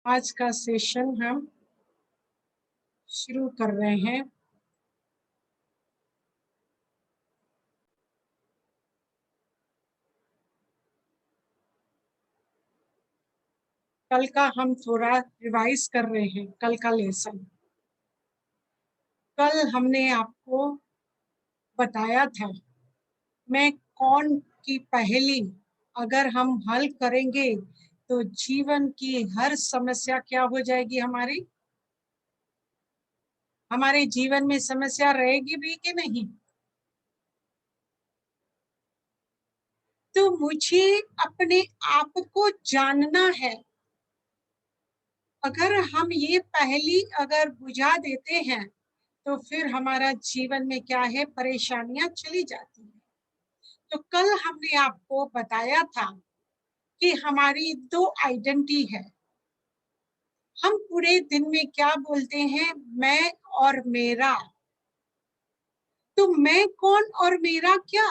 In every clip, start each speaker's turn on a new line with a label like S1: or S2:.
S1: आज का सेशन हम शुरू कर रहे हैं। कल का हम थोड़ा रिवाइज कर रहे हैं, कल का लेसन। कल हमने आपको बताया था मैं कौन की पहेली अगर हम हल करेंगे तो जीवन की हर समस्या क्या हो जाएगी। हमारे जीवन में समस्या रहेगी भी कि नहीं। तो मुझे अपने आप को जानना है। अगर हम ये पहेली अगर बुझा देते हैं तो फिर हमारा जीवन में क्या है, परेशानियां चली जाती हैं। तो कल हमने आपको बताया था कि हमारी दो आइडेंटिटी है। हम पूरे दिन में क्या बोलते हैं, मैं और मेरा। तो मैं कौन और मेरा क्या।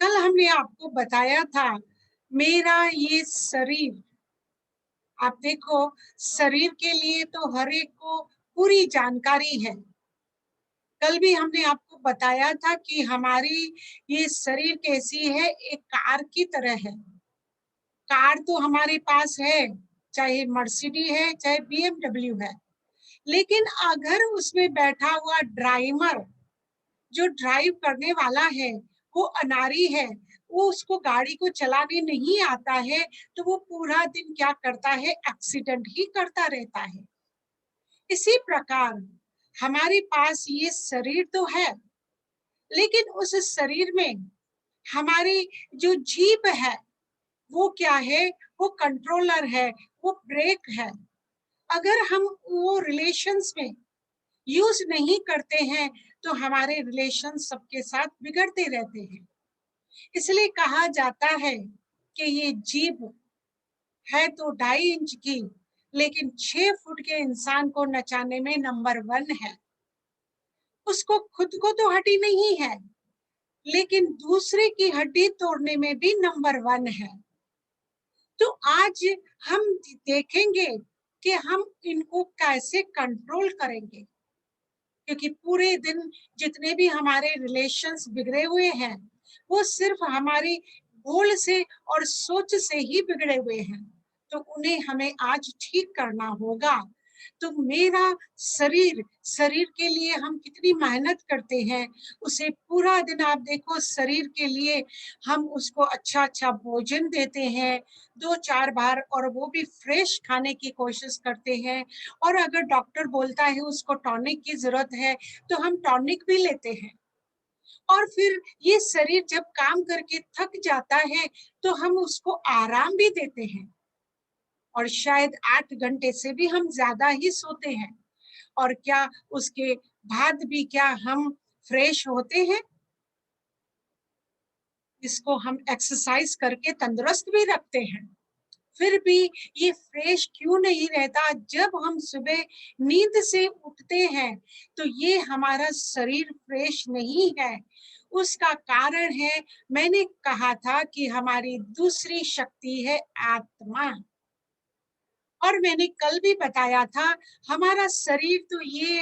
S1: कल हमने आपको बताया था मेरा ये शरीर। आप देखो, शरीर के लिए तो हर एक को पूरी जानकारी है। कल भी हमने आपको बताया था कि हमारी ये शरीर कैसी है, एक कार की तरह है। कार तो हमारे पास है, चाहे मर्सिडीज है चाहे बीएमडब्ल्यू है। लेकिन अगर उसमें बैठा हुआ ड्राइवर, जो ड्राइव करने वाला है, वो अनाड़ी है, वो उसको गाड़ी को चलाने नहीं आता है, तो वो पूरा दिन क्या करता है, एक्सीडेंट ही करता रहता है। इसी प्रकार हमारे पास ये शरीर तो है, लेकिन उस शरीर में हमारी जो जीभ है वो क्या है, वो कंट्रोलर है, वो ब्रेक है। अगर हम वो रिलेशंस में यूज नहीं करते हैं तो हमारे रिलेशन सबके साथ बिगड़ते रहते हैं। इसलिए कहा जाता है कि ये जीभ है तो 2.5 इंच की, लेकिन 6 फुट के इंसान को नचाने में नंबर 1 है। उसको खुद को तो हड्डी नहीं है, लेकिन दूसरे की हड्डी तोड़ने में भी नंबर 1 है। तो आज हम देखेंगे कि हम इनको कैसे कंट्रोल करेंगे, क्योंकि पूरे दिन जितने भी हमारे रिलेशंस बिगड़े हुए हैं वो सिर्फ हमारी बोल से और सोच से ही बिगड़े हुए हैं। तो उन्हें हमें आज ठीक करना होगा। तो मेरा शरीर, शरीर के लिए हम कितनी मेहनत करते हैं। उसे पूरा दिन आप देखो, शरीर के लिए हम उसको अच्छा अच्छा भोजन देते हैं 2-4 बार, और वो भी फ्रेश खाने की कोशिश करते हैं। और अगर डॉक्टर बोलता है उसको टॉनिक की जरूरत है तो हम टॉनिक भी लेते हैं। और फिर ये शरीर जब काम करके थक जाता है तो हम उसको आराम भी देते हैं, और शायद 8 घंटे से भी हम ज्यादा ही सोते हैं। और क्या उसके बाद भी क्या हम फ्रेश होते हैं। इसको हम एक्सरसाइज करके तंदुरुस्त भी रखते हैं, फिर भी ये फ्रेश क्यों नहीं रहता। जब हम सुबह नींद से उठते हैं तो ये हमारा शरीर फ्रेश नहीं है। उसका कारण है, मैंने कहा था कि हमारी दूसरी शक्ति है आत्मा। और मैंने कल भी बताया था हमारा शरीर तो ये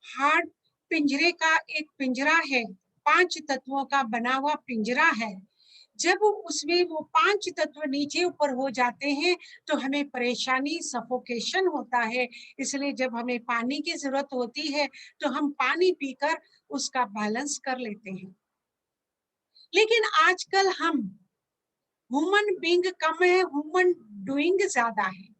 S1: हार्ड पिंजरे का एक पिंजरा है, 5 तत्वों का बना हुआ पिंजरा है। जब उसमें वो 5 तत्व नीचे ऊपर हो जाते हैं तो हमें परेशानी, सफोकेशन होता है। इसलिए जब हमें पानी की जरूरत होती है तो हम पानी पीकर उसका बैलेंस कर लेते हैं। लेकिन आजकल हम ह्यूमन बीइंग कम है, ह्यूमन डूइंग ज्यादा है।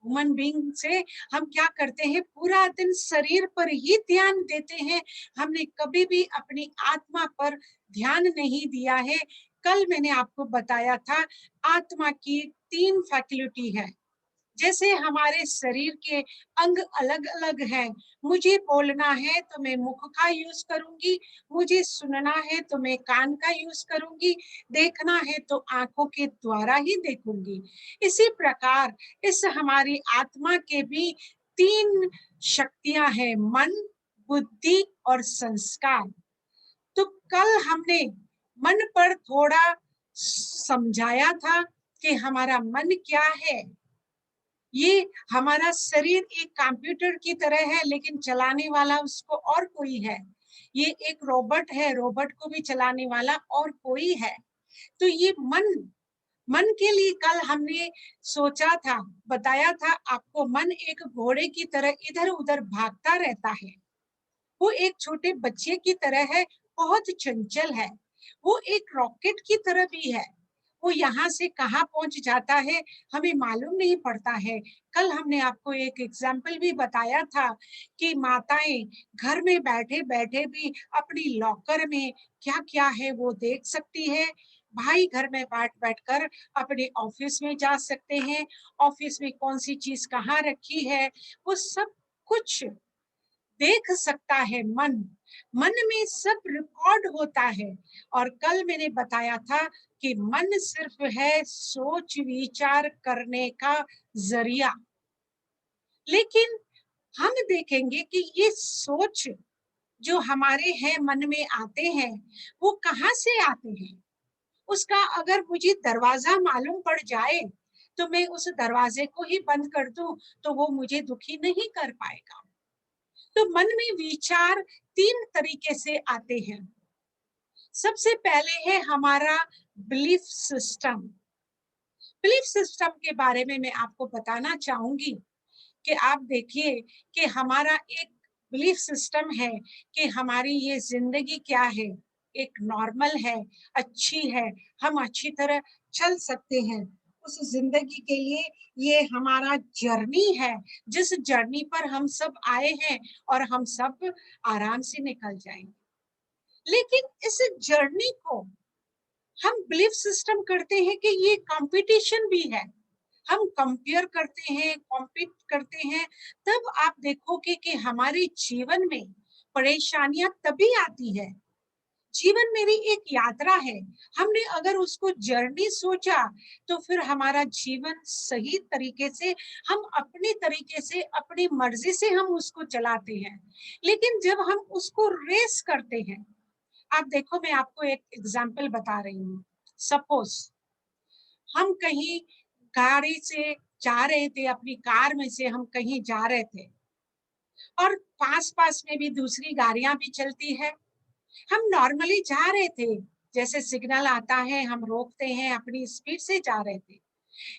S1: ह्यूमन बीइंग से हम क्या करते हैं, पूरा दिन शरीर पर ही ध्यान देते हैं। हमने कभी भी अपनी आत्मा पर ध्यान नहीं दिया है। कल मैंने आपको बताया था आत्मा की 3 फैकल्टी है। जैसे हमारे शरीर के अंग अलग अलग हैं। मुझे बोलना है तो मैं मुख का यूज करूंगी, मुझे सुनना है तो मैं कान का यूज करूंगी, देखना है तो आंखों के द्वारा ही देखूंगी। इसी प्रकार इस हमारी आत्मा के भी 3 शक्तियां हैं, मन, बुद्धि और संस्कार। तो कल हमने मन पर थोड़ा समझाया था कि हमारा मन क्या है। ये हमारा शरीर एक कंप्यूटर की तरह है, लेकिन चलाने वाला उसको और कोई है। ये एक रोबोट है, रोबोट को भी चलाने वाला और कोई है। तो ये मन, मन के लिए कल हमने सोचा था, बताया था आपको, मन एक घोड़े की तरह इधर उधर भागता रहता है। वो एक छोटे बच्चे की तरह है, बहुत चंचल है। वो एक रॉकेट की तरह भी है। वो यहाँ से कहाँ पहुंच जाता है हमें मालूम नहीं पड़ता है। कल हमने आपको एक एग्जाम्पल भी बताया था कि माताएं घर में बैठे बैठे भी अपनी लॉकर में क्या क्या है वो देख सकती है। भाई घर में बैठ बैठकर अपने ऑफिस में जा सकते हैं, ऑफिस में कौन सी चीज कहाँ रखी है वो सब कुछ देख सकता है। मन, मन में सब रिकॉर्ड होता है। और कल मैंने बताया था कि मन सिर्फ है सोच विचार करने का जरिया। लेकिन हम देखेंगे कि ये सोच जो हमारे हैं मन में आते हैं वो कहाँ से आते हैं। उसका अगर मुझे दरवाजा मालूम पड़ जाए तो मैं उस दरवाजे को ही बंद कर दूं तो वो मुझे दुखी नहीं कर पाएगा। तो मन में विचार तीन तरीके से आते हैं। सबसे पहले है हमारा बिलीफ सिस्टम। बिलीफ सिस्टम के बारे में मैं आपको बताना चाहूंगी कि आप देखिए कि हमारा एक बिलीफ सिस्टम है कि हमारी ये जिंदगी क्या है, एक नॉर्मल है, अच्छी है, हम अच्छी तरह चल सकते हैं उस जिंदगी के लिए। ये हमारा जर्नी है, जिस जर्नी पर हम सब आए हैं और हम सब आराम से निकल जाएंगे। लेकिन इस जर्नी को हम बिलीफ सिस्टम करते हैं कि ये कंपटीशन भी है। हम कंपेयर करते हैं, कॉम्पीट करते हैं। तब आप देखोगे कि हमारे जीवन में परेशानियां तभी आती है। जीवन मेरी एक यात्रा है। हमने अगर उसको जर्नी सोचा तो फिर हमारा जीवन सही तरीके से, हम अपने तरीके से, अपनी मर्जी से हम उसको चलाते हैं। लेकिन जब हम उसको रेस करते हैं, आप देखो मैं आपको एक एग्जाम्पल बता रही हूँ। सपोज हम कहीं गाड़ी से जा रहे थे, अपनी कार में से हम कहीं जा रहे थे और पास पास में भी दूसरी गाड़ियां भी चलती है। हम नॉर्मली जा रहे थे, जैसे सिग्नल आता है हम रोकते हैं, अपनी स्पीड से जा रहे थे।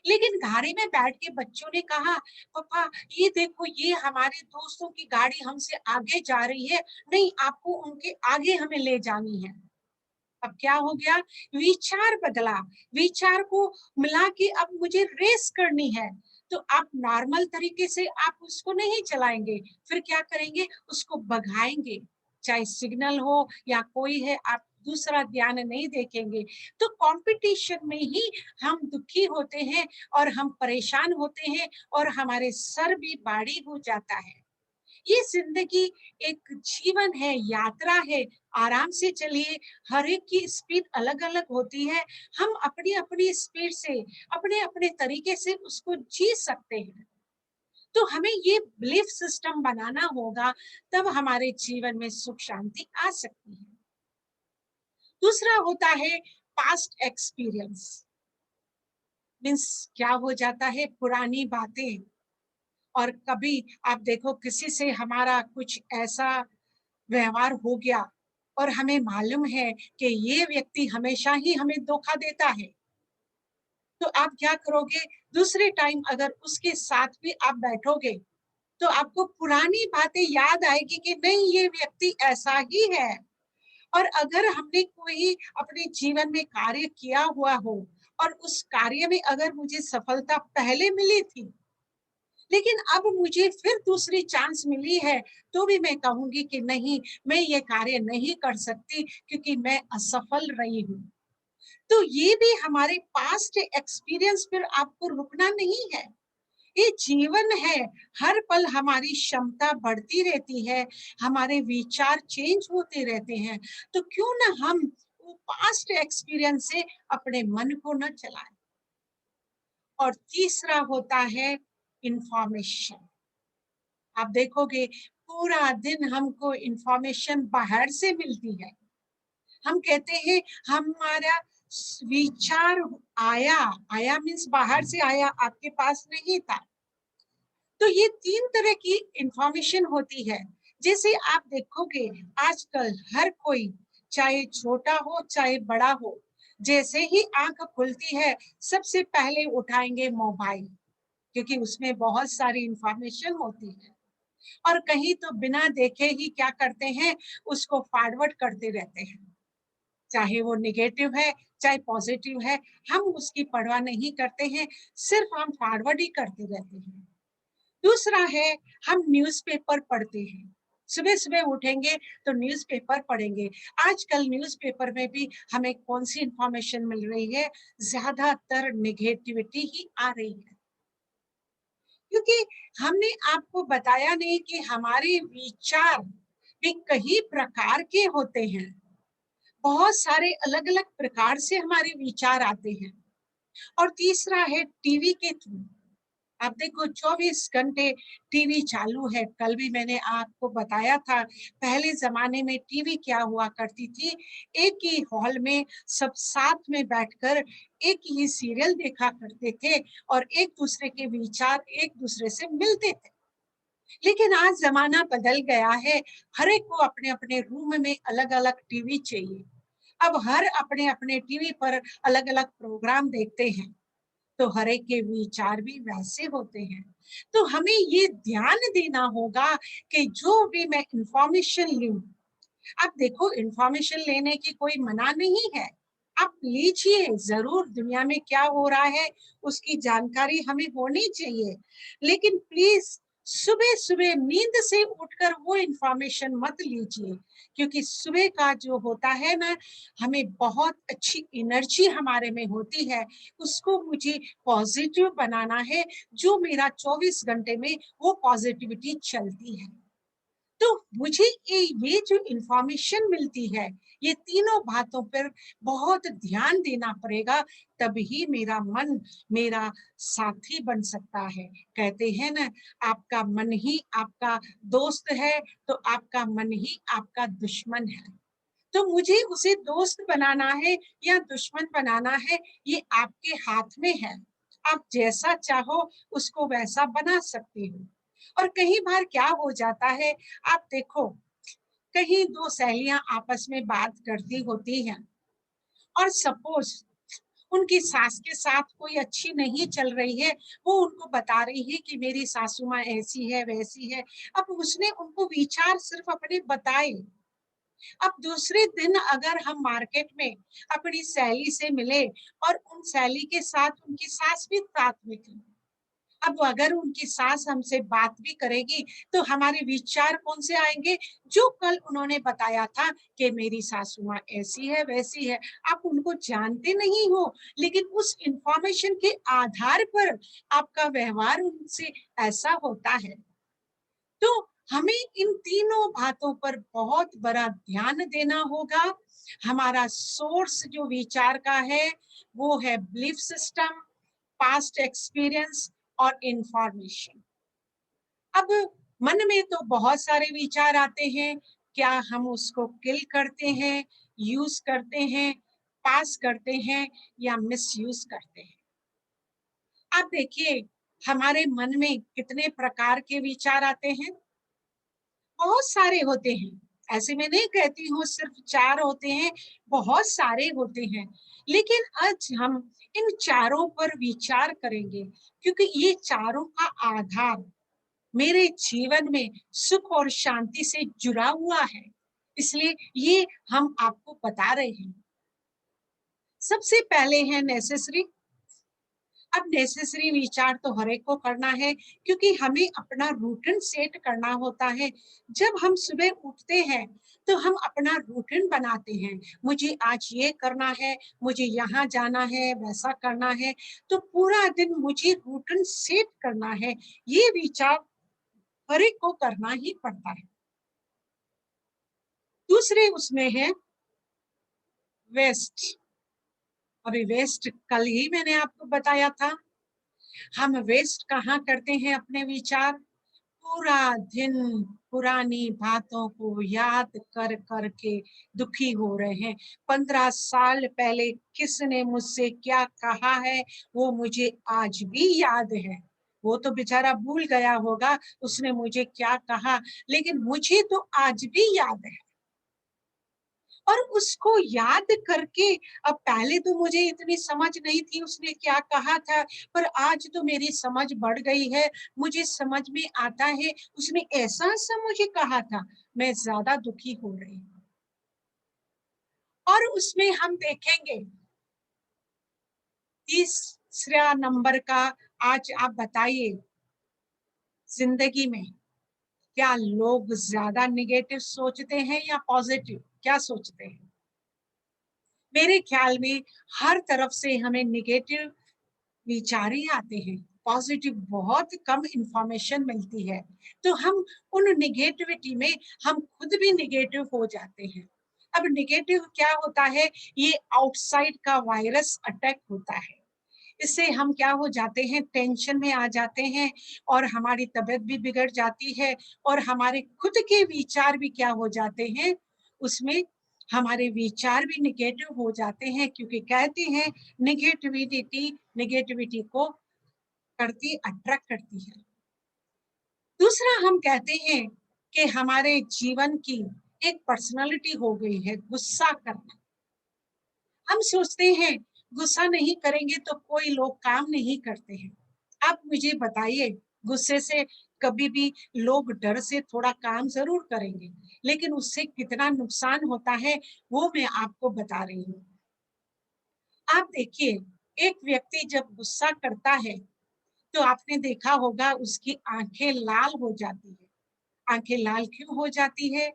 S1: लेकिन गाड़ी में बैठ के बच्चों ने कहा, पापा ये देखो ये हमारे दोस्तों की गाड़ी हमसे आगे जा रही है, नहीं आपको उनके आगे हमें ले जानी है। अब क्या हो गया, विचार बदला। विचार को मिला कि अब मुझे रेस करनी है। तो आप नॉर्मल तरीके से आप उसको नहीं चलाएंगे, फिर क्या करेंगे, उसको भगाएंगे। चाहे सिग्नल हो या कोई है, आप दूसरा ध्यान नहीं देखेंगे। तो कंपटीशन में ही हम दुखी होते हैं और हम परेशान होते हैं और हमारे सर भी भारी हो जाता है। ये जिंदगी एक जीवन है, यात्रा है। आराम से चलिए, हर एक की स्पीड अलग अलग होती है। हम अपनी अपनी स्पीड से, अपने अपने तरीके से उसको जी सकते हैं। तो हमें ये बिलीफ सिस्टम बनाना होगा, तब हमारे जीवन में सुख शांति आ सकती है। दूसरा होता है पास्ट एक्सपीरियंस। मीन्स क्या हो जाता है, पुरानी बातें। और कभी आप देखो किसी से हमारा कुछ ऐसा व्यवहार हो गया और हमें मालूम है कि ये व्यक्ति हमेशा ही हमें धोखा देता है। तो आप क्या करोगे, दूसरे टाइम अगर उसके साथ भी आप बैठोगे तो आपको पुरानी बातें याद आएगी कि नहीं ये व्यक्ति ऐसा ही है। और अगर हमने कोई अपने जीवन में कार्य किया हुआ हो और उस कार्य में अगर मुझे सफलता पहले मिली थी, लेकिन अब मुझे फिर दूसरी चांस मिली है, तो भी मैं कहूंगी कि नहीं, मैं ये कार्य नहीं कर सकती क्योंकि मैं असफल रही हूँ। तो ये भी हमारे पास्ट एक्सपीरियंस पर आपको रुकना नहीं है। ये जीवन है, हर पल हमारी क्षमता बढ़ती रहती है, हमारे विचार चेंज होते रहते हैं। तो क्यों ना हम वो पास्ट एक्सपीरियंस से अपने मन को न चलाएं। और तीसरा होता है इंफॉर्मेशन। आप देखोगे पूरा दिन हमको इंफॉर्मेशन बाहर से मिलती है। हम कहते हैं हमारा विचार आया, आया मीन्स बाहर से आया, आपके पास नहीं था। तो ये 3 तरह की इंफॉर्मेशन होती है। जैसे आप देखोगे आजकल हर कोई, चाहे छोटा हो चाहे बड़ा हो, जैसे ही आंख खुलती है सबसे पहले उठाएंगे मोबाइल, क्योंकि उसमें बहुत सारी इंफॉर्मेशन होती है। और कहीं तो बिना देखे ही क्या करते हैं, उसको फॉरवर्ड करते रहते हैं, चाहे वो निगेटिव है चाहे पॉजिटिव है, हम उसकी परवाह नहीं करते हैं, सिर्फ हम फॉरवर्ड ही करते रहते हैं। दूसरा है, हम न्यूज़पेपर पढ़ते हैं। सुबह सुबह उठेंगे तो न्यूज़पेपर पढ़ेंगे। आजकल न्यूज़पेपर में भी हमें कौन सी इंफॉर्मेशन मिल रही है, ज्यादातर नेगेटिविटी ही आ रही है, क्योंकि हमने आपको बताया नहीं कि हमारे विचार भी कई प्रकार के होते हैं। बहुत सारे अलग अलग प्रकार से हमारे विचार आते हैं। और तीसरा है टीवी के थ्रू। अब देखो 24 घंटे टीवी चालू है। कल भी मैंने आपको बताया था, पहले जमाने में टीवी क्या हुआ करती थी, एक ही हॉल में सब साथ में बैठकर एक ही सीरियल देखा करते थे और एक दूसरे के विचार एक दूसरे से मिलते थे। लेकिन आज जमाना बदल गया है, हर एक को अपने अपने रूम में अलग अलग टीवी चाहिए। अब हर अपने अपने टीवी पर अलग अलग प्रोग्राम देखते हैं, तो हर एक के विचार भी वैसे होते हैं। तो हमें ये ध्यान देना होगा कि जो भी मैं इंफॉर्मेशन लूं, अब देखो इंफॉर्मेशन लेने की कोई मना नहीं है, आप लीजिए जरूर, दुनिया में क्या हो रहा है उसकी जानकारी हमें होनी चाहिए। लेकिन प्लीज सुबह सुबह नींद से उठकर वो इंफॉर्मेशन मत लीजिए, क्योंकि सुबह का जो होता है ना, हमें बहुत अच्छी एनर्जी हमारे में होती है, उसको मुझे पॉजिटिव बनाना है, जो मेरा 24 घंटे में वो पॉजिटिविटी चलती है। तो मुझे ये जो इंफॉर्मेशन मिलती है, ये तीनों बातों पर बहुत ध्यान देना पड़ेगा, तभी मेरा मन मेरा साथी बन सकता है। कहते हैं ना, आपका मन ही आपका दोस्त है, तो आपका मन ही आपका दुश्मन है। तो मुझे उसे दोस्त बनाना है या दुश्मन बनाना है, ये आपके हाथ में है। आप जैसा चाहो उसको वैसा बना सकते हो। और कई बार क्या हो जाता है, आप देखो, कहीं दो सहेलियां आपस में बात करती होती हैं और सपोज उनकी सास के साथ कोई अच्छी नहीं चल रही है, वो उनको बता रही है कि मेरी सासू माँ ऐसी है वैसी है। अब उसने उनको विचार सिर्फ अपने बताए। अब दूसरे दिन अगर हम मार्केट में अपनी सहेली से मिले और उन सहेली के साथ उनकी सास भी साथ में थी, अब अगर उनकी सास हमसे बात भी करेगी तो हमारे विचार कौन से आएंगे, जो कल उन्होंने बताया था कि मेरी सासू माँ ऐसी है वैसी है। आप उनको जानते नहीं हो, लेकिन उस इंफॉर्मेशन के आधार पर आपका व्यवहार उनसे ऐसा होता है। तो हमें इन तीनों बातों पर बहुत बड़ा ध्यान देना होगा। हमारा सोर्स जो विचार का है वो है बिलीफ सिस्टम, पास्ट एक्सपीरियंस और इंफॉर्मेशन। अब मन में तो बहुत सारे विचार आते हैं, क्या हम उसको किल करते हैं, यूज करते हैं, पास करते हैं या मिस यूज करते हैं। आप देखिए, हमारे मन में कितने प्रकार के विचार आते हैं, बहुत सारे होते हैं। ऐसे में नहीं कहती हूँ सिर्फ 4 होते हैं, बहुत सारे होते हैं। लेकिन आज हम इन चारों पर विचार करेंगे, क्योंकि ये चारों का आधार मेरे जीवन में सुख और शांति से जुड़ा हुआ है, इसलिए ये हम आपको बता रहे हैं। सबसे पहले है नेसेसरी। अब नेसेसरी विचार तो हर एक को करना है, क्योंकि हमें अपना रूटीन सेट करना होता है। जब हम सुबह उठते हैं तो हम अपना रूटीन बनाते हैं, मुझे आज ये करना है, मुझे यहाँ जाना है, वैसा करना है। तो पूरा दिन मुझे रूटीन सेट करना है, ये विचार हर एक को करना ही पड़ता है। दूसरे उसमें है वेस्ट। अभी वेस्ट कल ही मैंने आपको बताया था। हम वेस्ट कहाँ करते हैं अपने विचार, पूरा दिन पुरानी बातों को याद कर कर के दुखी हो रहे हैं। 15 साल पहले किसने मुझसे क्या कहा है वो मुझे आज भी याद है, वो तो बेचारा भूल गया होगा उसने मुझे क्या कहा, लेकिन मुझे तो आज भी याद है। और उसको याद करके, अब पहले तो मुझे इतनी समझ नहीं थी उसने क्या कहा था, पर आज तो मेरी समझ बढ़ गई है। मुझे समझ में आता है उसने ऐसा ऐसा मुझे कहा था, मैं ज्यादा दुखी हो रही हूँ। और उसमें हम देखेंगे तीसरा नंबर का, आज आप बताइए जिंदगी में क्या लोग ज्यादा निगेटिव सोचते हैं या पॉजिटिव, क्या सोचते हैं? मेरे ख्याल में हर तरफ से हमें निगेटिव विचार ही आते हैं, पॉजिटिव बहुत कम इंफॉर्मेशन मिलती है। तो हम उन निगेटिविटी में हम खुद भी निगेटिव हो जाते हैं। अब निगेटिव क्या होता है? ये आउटसाइड का वायरस अटैक होता है। इससे हम क्या हो जाते हैं, टेंशन में आ जाते हैं और हमारी तबीयत भी बिगड़ जाती है और हमारे खुद के विचार भी क्या हो जाते हैं, उसमें हमारे विचार भी निगेटिव हो जाते हैं, क्योंकि कहते हैं निगेटिविटी निगेटिविटी को करती, अट्रैक्ट करती है। दूसरा हम कहते हैं कि हमारे जीवन की एक पर्सनालिटी हो गई है गुस्सा करना। हम सोचते हैं गुस्सा नहीं करेंगे तो कोई लोग काम नहीं करते हैं। आप मुझे बताइए, गुस्से से कभी भी लोग डर से थोड़ा काम जरूर करेंगे, लेकिन उससे कितना नुकसान होता है वो मैं आपको बता रही हूँ। आप देखिए, एक व्यक्ति जब गुस्सा करता है तो आपने देखा होगा उसकी आंखें लाल हो जाती है। आंखें लाल क्यों हो जाती है?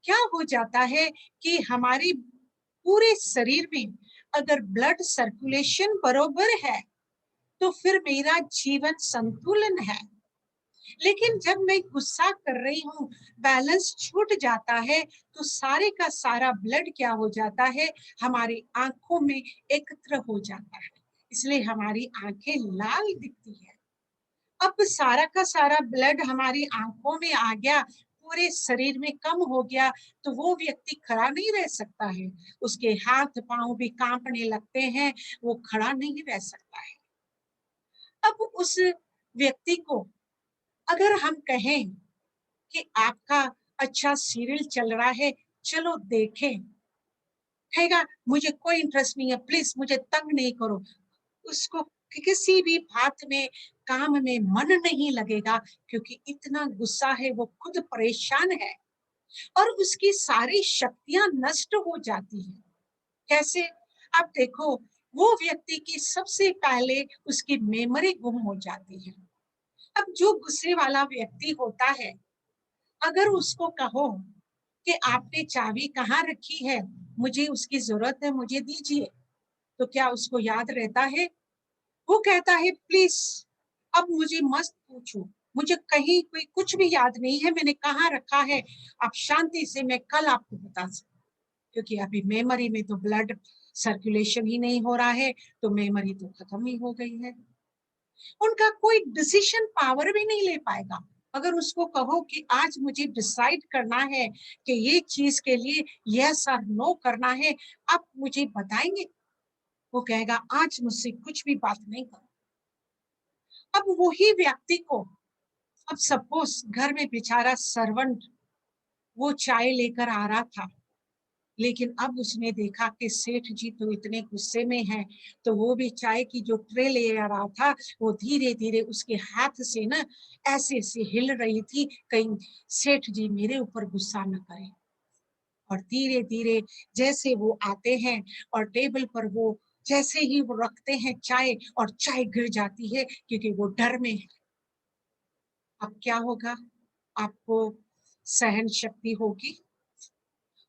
S1: क्या हो जाता है कि हमारी पूरे शरीर में अगर ब्लड सर्कुलेशन बरोबर है तो फिर मेरा जीवन संतुलन है। लेकिन जब मैं गुस्सा कर रही हूँ, बैलेंस छूट जाता है, तो सारे का सारा ब्लड क्या हो जाता है, हमारी आंखों में एकत्र हो जाता है, इसलिए हमारी आंखें लाल दिखती है। अब सारा का सारा ब्लड हमारी आंखों में आ गया, पूरे शरीर में कम हो गया, तो वो व्यक्ति खड़ा नहीं रह सकता है, उसके हाथ पांव भी कांपने लगते हैं, वो खड़ा नहीं रह सकता है। अब उस व्यक्ति को अगर हम कहें कि आपका अच्छा सीरियल चल रहा है, चलो देखें, कहेगा मुझे कोई इंटरेस्ट नहीं है, प्लीज मुझे तंग नहीं करो। उसको किसी भी बात में, काम में मन नहीं लगेगा, क्योंकि इतना गुस्सा है, वो खुद परेशान है और उसकी सारी शक्तियां नष्ट हो जाती है। कैसे? आप देखो, वो व्यक्ति की सबसे पहले उसकी मेमोरी गुम हो जाती है। अब जो गुस्से वाला व्यक्ति होता है, अगर उसको कहो कि आपने चाबी कहाँ रखी है, मुझे उसकी जरूरत है, मुझे दीजिए, तो क्या उसको याद रहता है? वो कहता है प्लीज अब मुझे मत पूछो, मुझे कहीं कोई कुछ भी याद नहीं है, मैंने कहाँ रखा है, आप शांति से, मैं कल आपको बता सकती, क्योंकि अभी मेमोरी में तो ब्लड सर्कुलेशन ही नहीं हो रहा है, तो मेमोरी तो खत्म ही हो गई है। उनका कोई डिसीजन पावर भी नहीं ले पाएगा। अगर उसको कहो कि आज मुझे डिसाइड करना है कि ये चीज के लिए यस और नो करना है, आप मुझे बताएंगे, वो कहेगा आज मुझसे कुछ भी बात नहीं करो। अब वही व्यक्ति को, अब सपोज घर में बेचारा सर्वेंट वो चाय लेकर आ रहा था, लेकिन अब उसने देखा कि सेठ जी तो इतने गुस्से में हैं, तो वो भी चाय की जो ट्रे ले आ रहा था, वो धीरे धीरे उसके हाथ से ना ऐसे ऐसे हिल रही थी, कहीं सेठ जी मेरे ऊपर गुस्सा न करें। और धीरे धीरे जैसे वो आते हैं और टेबल पर वो जैसे ही वो रखते हैं चाय, और चाय गिर जाती है, क्योंकि वो डर में है। अब क्या होगा? आपको सहन शक्ति होगी?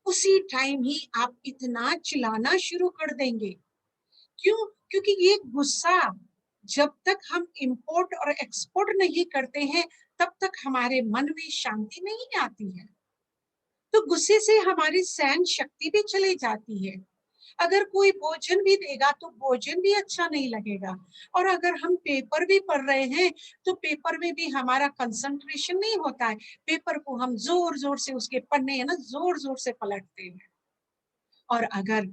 S1: उसी टाइम ही आप इतना चिल्लाना शुरू कर देंगे। क्यों? क्योंकि ये गुस्सा जब तक हम इंपोर्ट और एक्सपोर्ट नहीं करते हैं, तब तक हमारे मन में शांति नहीं आती है। तो गुस्से से हमारी सहन शक्ति भी चली जाती है। अगर कोई भोजन भी देगा तो भोजन भी अच्छा नहीं लगेगा। और अगर हम पेपर भी पढ़ रहे हैं तो पेपर में भी हमारा कंसंट्रेशन नहीं होता है। पेपर को हम जोर जोर से, उसके पन्ने है ना, जोर जोर से पलटते हैं। और अगर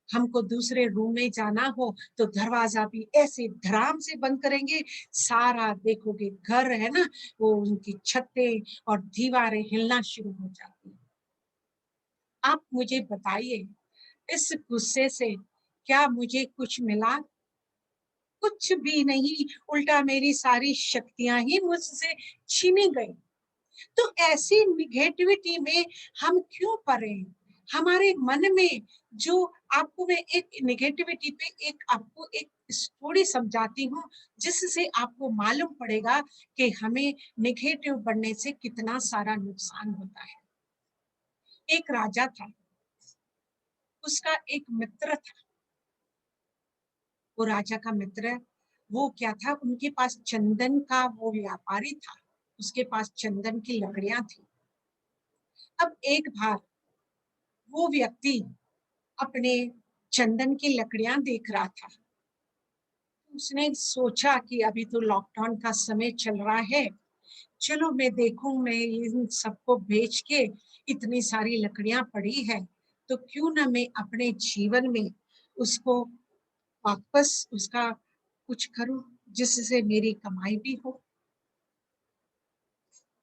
S1: हमको दूसरे रूम में जाना हो तो दरवाजा भी ऐसे धड़ाम से बंद करेंगे, सारा देखोगे घर है ना, वो उनकी छतें और दीवारें हिलना शुरू हो जाती हैं। आप मुझे बताइए, इस गुस्से से क्या मुझे कुछ मिला? कुछ भी नहीं, उल्टा मेरी सारी शक्तियां ही मुझसे छीनी गई। तो ऐसी निगेटिविटी में हम क्यों पड़े? हमारे मन में जो, आपको मैं एक निगेटिविटी पे एक आपको एक स्टोरी समझाती हूँ, जिससे आपको मालूम पड़ेगा कि हमें निगेटिव बनने से कितना सारा नुकसान होता है। एक राजा था, उसका एक मित्र था। वो राजा का मित्र, वो क्या था, उनके पास चंदन का वो व्यापारी था, उसके पास चंदन की लकड़ियां थी। अब एक बार वो व्यक्ति अपने चंदन की लकड़ियां देख रहा था। उसने सोचा कि अभी तो लॉकडाउन का समय चल रहा है, चलो मैं देखूं, मैं इन सबको बेच के, इतनी सारी लकड़ियां पड़ी है तो क्यों ना मैं अपने जीवन में उसको वापस उसका कुछ करूं, जिससे मेरी कमाई भी हो।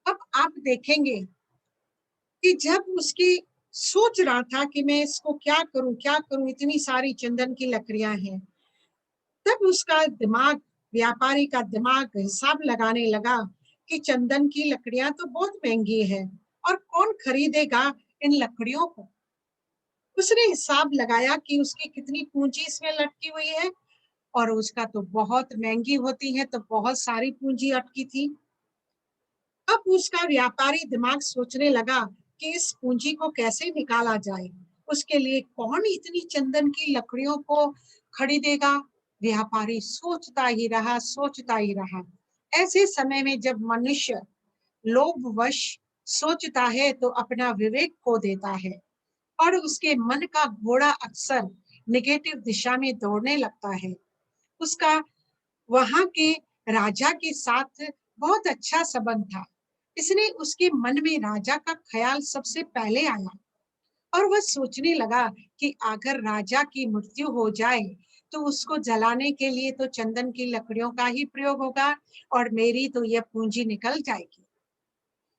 S1: अब आप देखेंगे कि जब उसकी सोच रहा था कि मैं इसको क्या करूं, इतनी सारी चंदन की लकड़ियां हैं, तब उसका दिमाग, व्यापारी का दिमाग हिसाब लगाने लगा कि चंदन की लकड़ियां तो बहुत महंगी है और कौन खरीदेगा इन लकड़ियों को। उसने हिसाब लगाया कि उसकी कितनी पूंजी इसमें लटकी हुई है, और उसका तो बहुत महंगी होती है तो बहुत सारी पूंजी अटकी थी। अब उसका व्यापारी दिमाग सोचने लगा कि इस पूंजी को कैसे निकाला जाए, उसके लिए कौन इतनी चंदन की लकड़ियों को खरीदेगा। व्यापारी सोचता ही रहा। ऐसे समय में जब मनुष्य लोभवश सोचता है तो अपना विवेक खो देता है, और उसके मन का घोड़ा अक्सर निगेटिव दिशा में दौड़ने लगता है। उसका वहां के राजा के साथ बहुत अच्छा संबंध था, इसलिए उसके मन में राजा का ख्याल सबसे पहले आया, और वह सोचने लगा कि अगर राजा की मृत्यु हो जाए तो उसको जलाने के लिए तो चंदन की लकड़ियों का ही प्रयोग होगा, और मेरी तो यह पूंजी निकल जाएगी।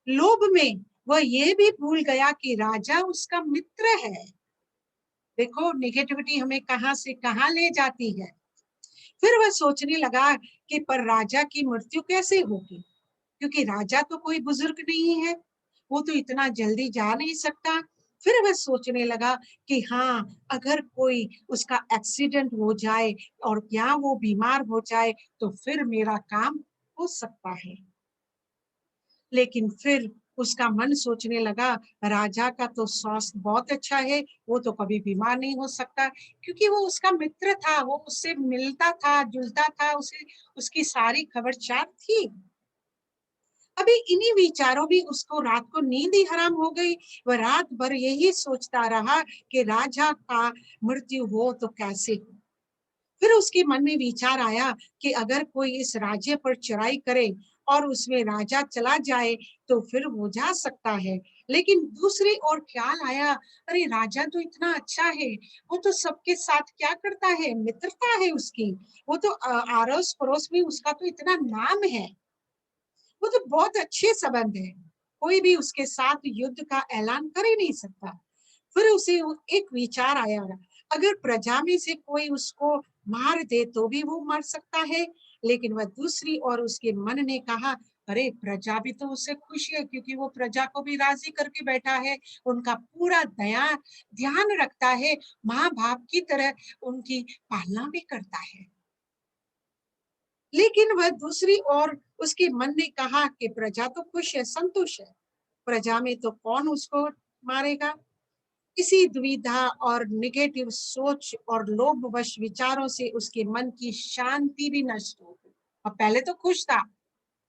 S1: लोभ में वह ये भी भूल गया कि राजा उसका मित्र है। देखो निगेटिविटी हमें कहां से कहां ले जाती है। फिर वह सोचने लगा कि पर राजा की मृत्यु कैसे होगी, क्योंकि राजा तो कोई बुजुर्ग नहीं है, वो तो इतना जल्दी जा नहीं सकता। फिर वह सोचने लगा कि हाँ, अगर कोई उसका एक्सीडेंट हो जाए और या वो बीमार हो जाए तो फिर मेरा काम हो सकता है। लेकिन फिर उसका मन सोचने लगा, राजा का तो स्वास्थ्य बहुत अच्छा है, वो तो कभी बीमार नहीं हो सकता, क्योंकि वो उसका मित्र था, वो उससे मिलता था जुलता था, उसे उसकी सारी खबरचार थी। अभी इन्हीं विचारों में उसको रात को नींद ही हराम हो गई। वह रात भर यही सोचता रहा कि राजा का मृत्यु हो तो कैसे हो। फिर उसके मन में विचार आया कि अगर कोई इस राज्य पर चढ़ाई करे और उसमें राजा चला जाए तो फिर हो जा सकता है। लेकिन दूसरी ओर ख्याल आया, अरे राजा तो इतना अच्छा है, वो तो सबके साथ क्या करता है, मित्रता है उसकी, वो तो आरोस पड़ोस में उसका तो इतना नाम है, वो तो बहुत अच्छे संबंध है, कोई भी उसके साथ युद्ध का ऐलान कर ही नहीं सकता। फिर उसे एक विचार आया, अगर प्रजा में से कोई उसको मार दे तो भी वो मर सकता है। लेकिन वह दूसरी और उसके मन ने कहा, अरे प्रजा भी तो उससे खुश है, क्योंकि वो प्रजा को भी राजी करके बैठा है, उनका पूरा दया ध्यान रखता है, माँ बाप की तरह उनकी पालना भी करता है। लेकिन वह दूसरी ओर उसके मन ने कहा कि प्रजा तो खुश है, संतुष्ट है, प्रजा में तो कौन उसको मारेगा। इसी दुविधा और निगेटिव सोच और लोभवश विचारों से उसके मन की शांति भी नष्ट हो गई। और पहले तो खुश था,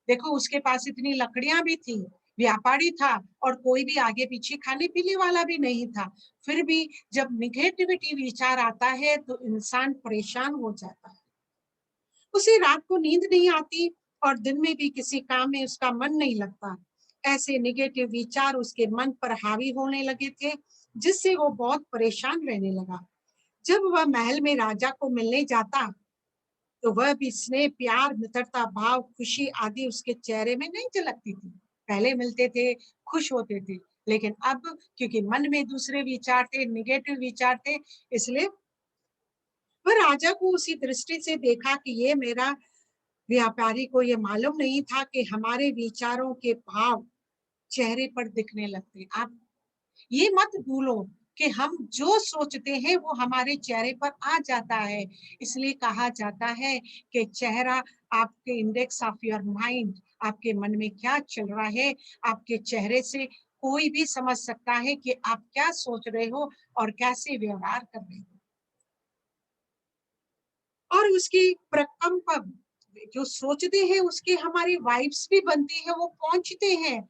S1: देखो उसके पास इतनी लकड़ियां भी थी, व्यापारी था, और कोई भी आगे पीछे खाने पीने वाला भी नहीं था। फिर भी जब निगेटिविटी विचार आता है तो इंसान परेशान हो जाता है, उसे रात को नींद नहीं आती और दिन में भी किसी काम में उसका मन नहीं लगता। ऐसे निगेटिव विचार उसके मन पर हावी होने लगे थे, जिससे वो बहुत परेशान रहने लगा। जब वह महल में राजा को मिलने जाता तो वह भी स्नेह, प्यार, मित्रता भाव, खुशी आदि उसके चेहरे में नहीं झलकती थी। पहले मिलते थे, खुश होते थे, लेकिन अब क्योंकि मन में दूसरे विचार थे, निगेटिव विचार थे, इसलिए वह राजा को उसी दृष्टि से देखा कि ये मेरा व्यापारी को ये मालूम नहीं था कि हमारे विचारों के भाव चेहरे पर दिखने लगते। आप ये मत भूलो कि हम जो सोचते हैं वो हमारे चेहरे पर आ जाता है। इसलिए कहा जाता है कि चेहरा आपके इंडेक्स ऑफ योर माइंड, आपके मन में क्या चल रहा है, आपके चेहरे से कोई भी समझ सकता है कि आप क्या सोच रहे हो और कैसे व्यवहार कर रहे हो। और उसकी प्रकंपन जो सोचते हैं उसकी हमारी वाइब्स भी बनती है, वो पहुंचते हैं।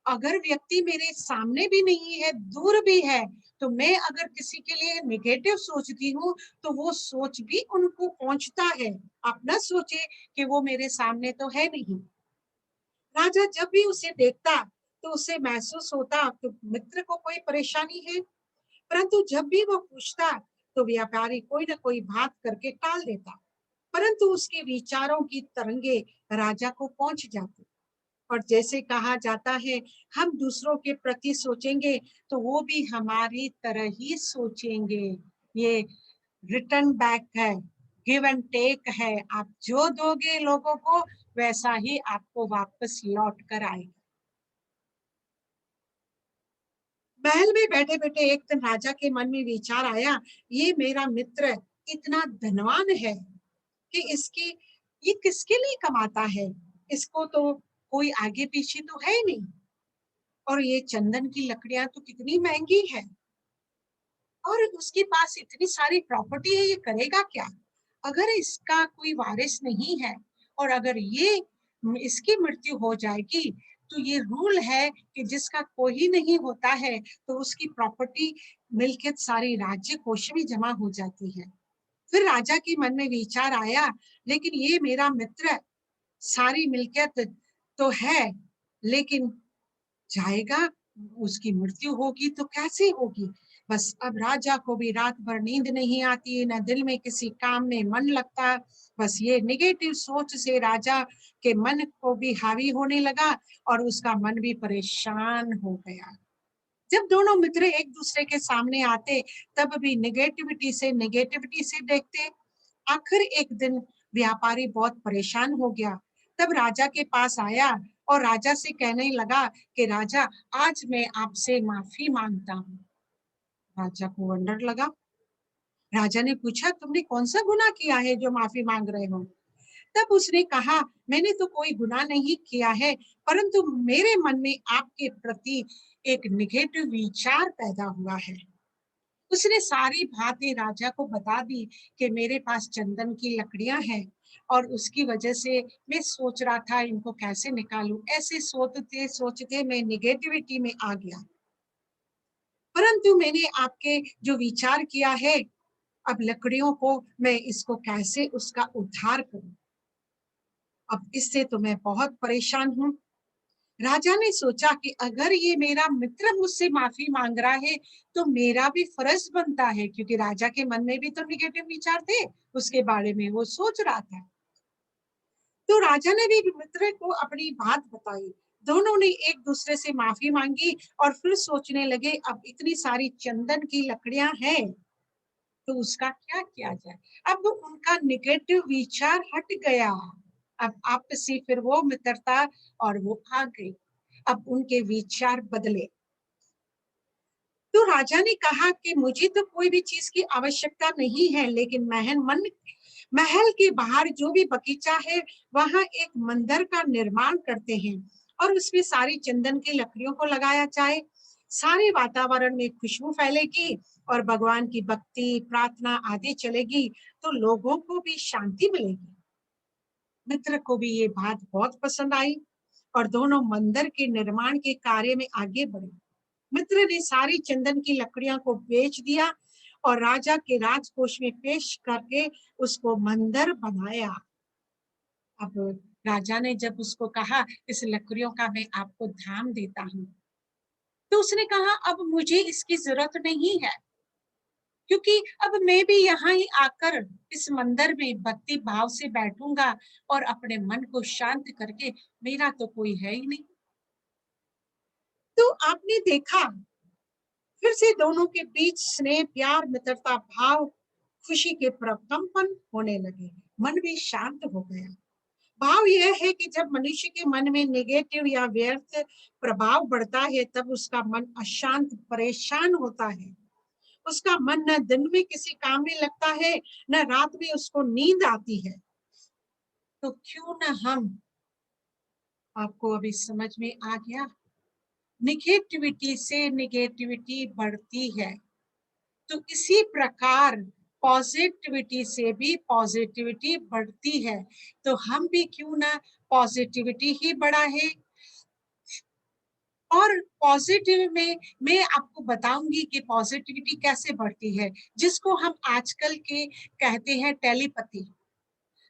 S1: अगर व्यक्ति मेरे सामने भी नहीं है, दूर भी है, तो मैं अगर किसी के लिए नेगेटिव सोचती हूँ तो वो सोच भी उनको पहुंचता है। आप ना सोचे कि वो मेरे सामने तो है नहीं। राजा जब भी उसे देखता तो उसे महसूस होता कि मित्र को कोई परेशानी है, परंतु जब भी वो पूछता तो व्यापारी कोई ना कोई बात करके टाल देता। परंतु उसके विचारों की तरंगे राजा को पहुंच जाती। और जैसे कहा जाता है, हम दूसरों के प्रति सोचेंगे तो वो भी हमारी तरह ही सोचेंगे। ये रिटर्न बैक है, गिव एंड टेक है। आप जो दोगे लोगों को वैसा ही आपको वापस लौट कर आएगा। महल में बैठे बैठे एक दिन राजा के मन में विचार आया, ये मेरा मित्र इतना धनवान है कि इसकी ये किसके लिए कमाता है, इसको तो कोई आगे पीछे तो है ही नहीं। और ये चंदन की लकड़ियां तो कितनी महंगी है, और उसके पास इतनी सारी प्रॉपर्टी है, ये करेगा क्या? अगर इसका कोई वारिस नहीं है और अगर ये इसकी मृत्यु हो जाएगी तो ये रूल है कि जिसका कोई नहीं होता है तो उसकी प्रॉपर्टी मिल्कियत सारी राज्य कोष में जमा हो जाती है। फिर राजा के मन में विचार आया, लेकिन ये मेरा मित्र सारी मिल्कियत तो है, लेकिन जाएगा, उसकी मृत्यु होगी तो कैसे होगी। बस अब राजा को भी रात भर नींद नहीं आती, न दिल में किसी काम में मन लगता। बस ये निगेटिव सोच से राजा के मन को भी हावी होने लगा और उसका मन भी परेशान हो गया। जब दोनों मित्र एक दूसरे के सामने आते तब भी नेगेटिविटी से देखते। आखिर एक दिन व्यापारी बहुत परेशान हो गया, तब राजा के पास आया और राजा से कहने लगा कि राजा, आज मैं आपसे माफी मांगता हूँ। राजा को वंडर लगा। राजा ने पूछा, तुमने कौन सा गुनाह किया है जो माफी मांग रहे हो? तब उसने कहा, मैंने तो कोई गुनाह नहीं किया है, परंतु मेरे मन में आपके प्रति एक निगेटिव विचार पैदा हुआ है। उसने सारी बातें राजा को बता दी कि मेरे पास चंदन की लकड़ियां हैं और उसकी वजह से मैं सोच रहा था इनको कैसे निकालूं। ऐसे सोचते सोचते मैं निगेटिविटी में आ गया, परंतु मैंने आपके जो विचार किया है, अब लकड़ियों को मैं इसको कैसे उसका उद्धार करूं, अब इससे तो मैं बहुत परेशान हूँ। राजा ने सोचा कि अगर ये मेरा मित्र मुझसे माफी मांग रहा है तो मेरा भी फर्ज बनता है, क्योंकि राजा के मन में भी तो निगेटिव विचार थे, उसके बारे में वो सोच रहा था। तो राजा ने भी मित्र को अपनी बात बताई। दोनों ने एक दूसरे से माफी मांगी और फिर सोचने लगे, अब इतनी सारी चंदन की लकड़ियां हैं तो उसका क्या किया जाए। अब उनका निगेटिव विचार हट गया, अब आपसी फिर वो मित्रता और वो आ गई। अब उनके विचार बदले। तो राजा ने कहा कि मुझे तो कोई भी चीज की आवश्यकता नहीं है, लेकिन महल के बाहर जो भी बगीचा है वहां एक मंदिर का निर्माण करते हैं और उसमें सारी चंदन की लकड़ियों को लगाया जाए। सारे वातावरण में खुशबू फैलेगी और भगवान की भक्ति, प्रार्थना आदि चलेगी तो लोगों को भी शांति मिलेगी। मित्र को भी ये बात बहुत पसंद आई और दोनों मंदिर के निर्माण के कार्य में आगे बढ़े। मित्र ने सारी चंदन की लकड़ियां को बेच दिया और राजा के राजकोष में पेश करके उसको मंदिर बनाया। अब राजा ने जब उसको कहा, इस लकड़ियों का मैं आपको दाम देता हूँ, तो उसने कहा अब मुझे इसकी जरूरत नहीं है, क्योंकि अब मैं भी यहाँ ही आकर इस मंदिर में भक्ति भाव से बैठूंगा और अपने मन को शांत करके, मेरा तो कोई है ही नहीं। तो आपने देखा फिर से दोनों के बीच स्नेह, प्यार, मित्रता भाव, खुशी के प्रकंपन होने लगे। मन भी शांत हो गया। भाव यह है कि जब मनुष्य के मन में नेगेटिव या व्यर्थ प्रभाव बढ़ता है, तब उसका मन अशांत, परेशान होता है। उसका मन न दिन में किसी काम में लगता है, न रात में उसको नींद आती है। तो क्यों न हम, आपको अभी समझ में आ गया, निगेटिविटी से निगेटिविटी बढ़ती है, तो इसी प्रकार पॉजिटिविटी से भी पॉजिटिविटी बढ़ती है। तो हम भी क्यों ना पॉजिटिविटी ही बढ़ाए। और पॉजिटिव में मैं आपको बताऊंगी कि पॉजिटिविटी कैसे बढ़ती है, जिसको हम आजकल के कहते हैं टेलीपैथी।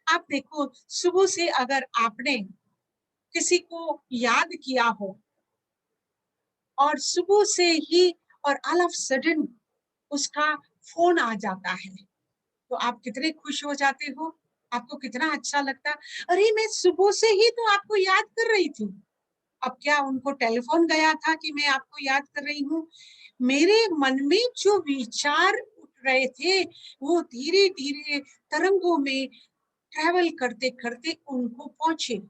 S1: आप देखो, सुबह से अगर आपने किसी को याद किया हो और सुबह से ही और ऑल ऑफ सडन उसका फोन आ जाता है, तो आप कितने खुश हो जाते हो, आपको कितना अच्छा लगता। अरे मैं सुबह से ही तो आपको याद कर रही थी। अब क्या उनको टेलीफोन गया था कि मैं आपको याद कर रही हूँ? मेरे मन में जो विचार उठ रहे थे, वो धीरे धीरे तरंगों में ट्रेवल करते करते उनको पहुंचे।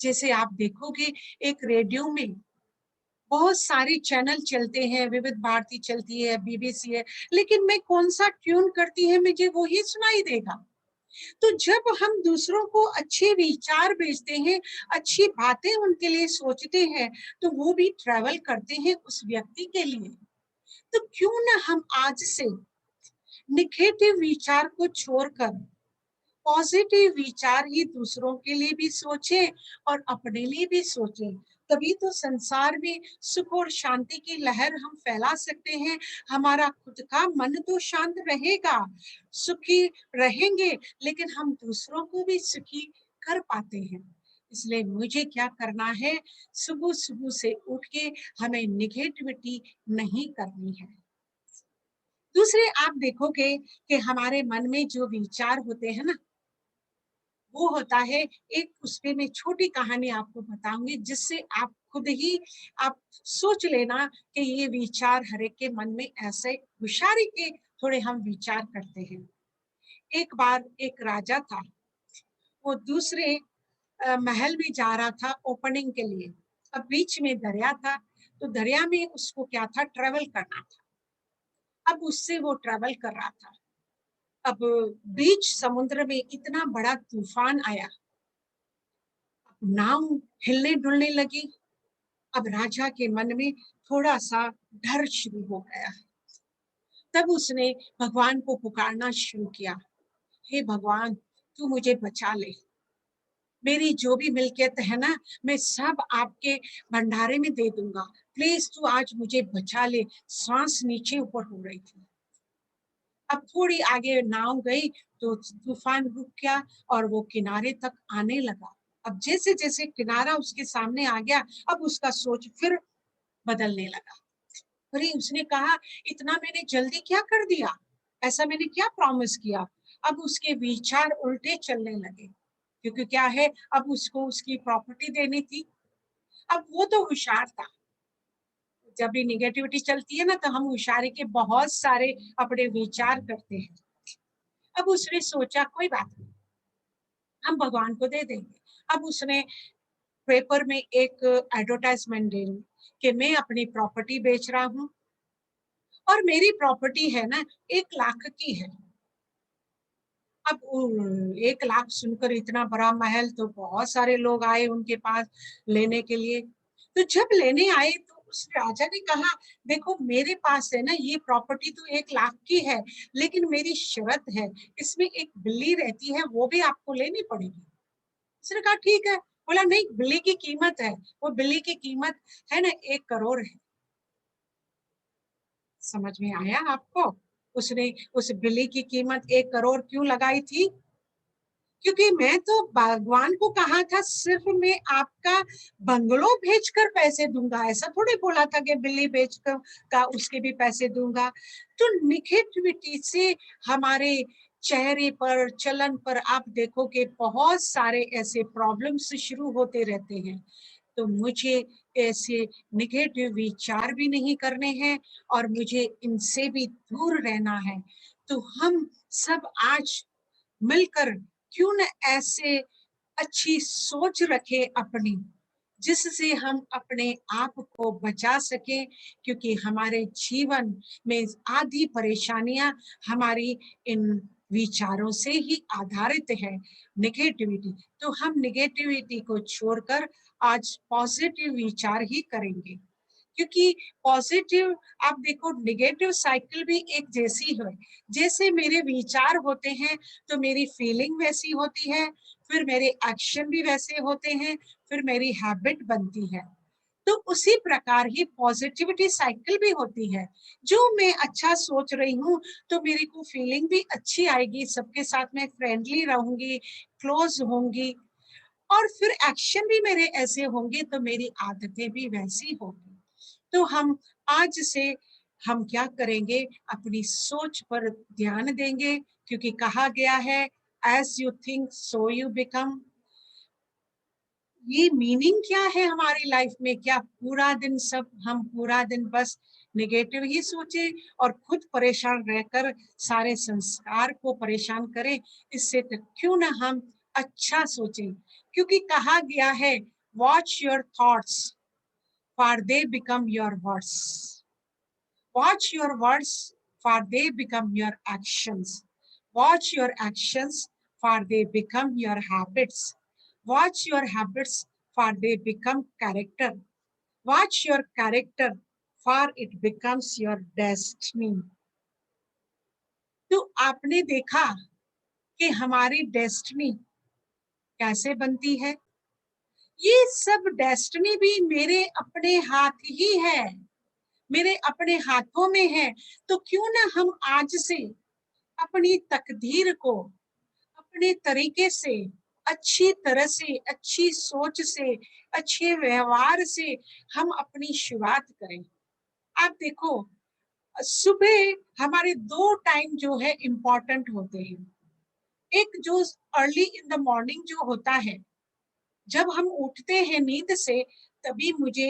S1: जैसे आप देखोगे, एक रेडियो में बहुत सारे चैनल चलते हैं, विविध भारती चलती है, बीबीसी है, लेकिन मैं कौन सा ट्यून करती है, मुझे वो ही सुनाई देगा। तो जब हम दूसरों को अच्छे विचार भेजते हैं, अच्छी बातें उनके लिए सोचते हैं, तो वो भी ट्रैवल करते हैं उस व्यक्ति के लिए। तो क्यों ना हम आज से निगेटिव विचार को छोड़कर पॉजिटिव विचार ही दूसरों के लिए भी सोचें और अपने लिए भी सोचें। तभी तो संसार में सुख और शांति की लहर हम फैला सकते हैं। हमारा खुद का मन तो शांत रहेगा, सुखी रहेंगे, लेकिन हम दूसरों को भी सुखी कर पाते हैं। इसलिए मुझे क्या करना है, सुबह सुबह से उठ के हमें निगेटिविटी नहीं करनी है। दूसरे आप देखोगे कि हमारे मन में जो विचार होते हैं ना, वो होता है, एक उसपे मैं छोटी कहानी आपको बताऊंगी, जिससे आप खुद ही आप सोच लेना कि ये विचार हर एक के मन में ऐसे होशियारी के थोड़े हम विचार करते हैं। एक बार एक राजा था, वो दूसरे महल में जा रहा था ओपनिंग के लिए। अब बीच में दरिया था, तो दरिया में उसको क्या था, ट्रेवल करना था। अब उससे वो ट्रेवल कर रहा था। अब बीच समुद्र में इतना बड़ा तूफान आया, नाव हिलने डुलने लगी। अब राजा के मन में थोड़ा सा डर शुरू हो गया। तब उसने भगवान को पुकारना शुरू किया, हे भगवान, तू मुझे बचा ले। मेरी जो भी मिल्कियत है ना, मैं सब आपके भंडारे में दे दूंगा। प्लीज तू आज मुझे बचा ले। सांस नीचे ऊपर हो रही थी। अब थोड़ी आगे नाव गई तो तूफान रुक गया और वो किनारे तक आने लगा। अब जैसे जैसे किनारा उसके सामने आ गया, अब उसका सोच फिर बदलने लगा। अरे उसने कहा, इतना मैंने जल्दी क्या कर दिया, ऐसा मैंने क्या प्रॉमिस किया। अब उसके विचार उल्टे चलने लगे, क्योंकि क्या है, अब उसको उसकी प्रॉपर्टी देनी थी। अब वो तो होशियार था। जब भी निगेटिविटी चलती है ना, तो हम होशियारी के बहुत सारे अपने विचार करते हैं। अब उसने सोचा, कोई बात नहीं, हम भगवान को दे देंगे। अब उसने पेपर में एक एडवर्टाइजमेंट दे कि मैं अपनी प्रॉपर्टी बेच रहा हूँ, और मेरी प्रॉपर्टी है ना 1 लाख की है। अब 1 लाख सुनकर इतना बड़ा महल, तो बहुत सारे लोग आए उनके पास लेने के लिए। तो जब लेने आए तो उस राजा ने कहा, देखो मेरे पास है ना ये प्रॉपर्टी तो 1 लाख की है, लेकिन मेरी शर्त है, इसमें एक बिल्ली रहती है, वो भी आपको लेनी पड़ेगी। उसने कहा ठीक है। बोला नहीं, बिल्ली की कीमत है, वो बिल्ली की कीमत है ना 1 करोड़ है। समझ में आया आपको? उसने उस बिल्ली की कीमत 1 करोड़ क्यों लगाई थी? क्योंकि मैं तो भगवान को कहा था सिर्फ मैं आपका बंगलो भेजकर पैसे दूंगा, ऐसा थोड़ी बोला था कि बिल्ली बेचकर का उसके भी पैसे दूंगा। तो निगेटिविटी से हमारे चेहरे पर, चलन पर आप देखो कि बहुत सारे ऐसे प्रॉब्लम्स शुरू होते रहते हैं। तो मुझे ऐसे निगेटिव विचार भी नहीं करने हैं और मुझे इनसे भी दूर रहना है। तो हम सब आज मिलकर क्यों न ऐसे अच्छी सोच रखे अपनी, जिससे हम अपने आप को बचा सके, क्योंकि हमारे जीवन में आधी परेशानियां हमारी इन विचारों से ही आधारित है, निगेटिविटी। तो हम निगेटिविटी को छोड़कर आज पॉजिटिव विचार ही करेंगे, क्योंकि पॉजिटिव, आप देखो निगेटिव साइकिल भी एक जैसी है। जैसे मेरे विचार होते हैं तो मेरी फीलिंग वैसी होती है, फिर मेरे एक्शन भी वैसे होते हैं, फिर मेरी हैबिट बनती है। तो उसी प्रकार ही पॉजिटिविटी साइकिल भी होती है। जो मैं अच्छा सोच रही हूँ तो मेरे को फीलिंग भी अच्छी आएगी, सबके साथ मैं फ्रेंडली रहूंगी, क्लोज होंगी, और फिर एक्शन भी मेरे ऐसे होंगे तो मेरी आदतें भी वैसी होंगी। तो हम आज से हम क्या करेंगे, अपनी सोच पर ध्यान देंगे, क्योंकि कहा गया है as you think so you become. ये मीनिंग क्या है हमारी लाइफ में? क्या पूरा दिन सब हम पूरा दिन बस नेगेटिव ही सोचे और खुद परेशान रहकर सारे संस्कार को परेशान करें? इससे तो क्यों ना हम अच्छा सोचें, क्योंकि कहा गया है watch your thoughts for they become your words. Watch your words, for they become your actions. Watch your actions, for they become your habits. Watch your habits, for they become character. Watch your character, for it becomes your destiny. तो आपने देखा कि हमारी destiny कैसे बनती है? ये सब डेस्टिनी भी मेरे अपने हाथ ही है, मेरे अपने हाथों में है। तो क्यों ना हम आज से अपनी तकदीर को अपने तरीके से, अच्छी तरह से, अच्छी सोच से, अच्छे व्यवहार से हम अपनी शुरुआत करें। आप देखो, सुबह हमारे दो टाइम जो है इम्पोर्टेंट होते हैं। एक जो अर्ली इन द मॉर्निंग जो होता है, जब हम उठते हैं नींद से, तभी मुझे